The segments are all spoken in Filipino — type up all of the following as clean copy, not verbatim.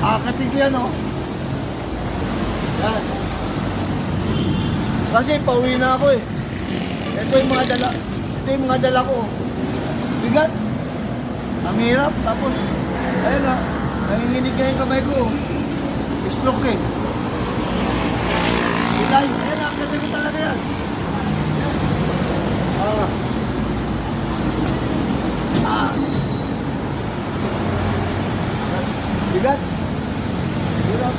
Kakatig yan, oh. Yan. Kasi pauwi na ako eh. Ito yung mga dala. Ito yung mga dala ko. Bigat. Ang hirap. Tapos, ayun na. Nanginginig na yung kamay ko. Stroke eh. Ilay. Ayun na. Kasi ko talaga yan. Bigat. Bigat.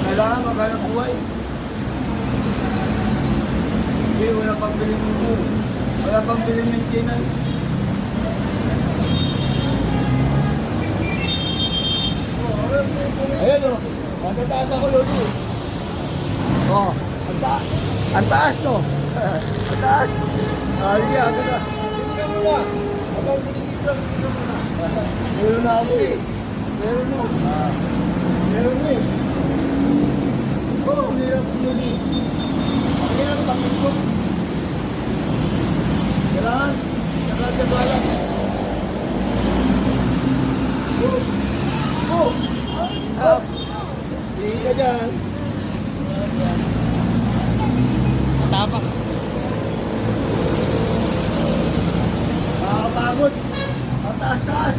Kailangan maghanap buhay. Hindi, wala pang biling mo. Wala pang biling maintenance. Ayan o. Ang tataas ako, Lolo. Oh, ang taas to. Ang taas. Sige, ako na. Sige mo na. Habang pinigisa, pinigisa mo na. Meron na ako eh. Meron mo. Meron mo eh. Oh, hirap mo eh. Ang hirap, bakit ko? Kailangan. Nakagagalan. Oh! Oh! Hindi ka dyan. Tapak. Nakakapagod. Ang taas-taas.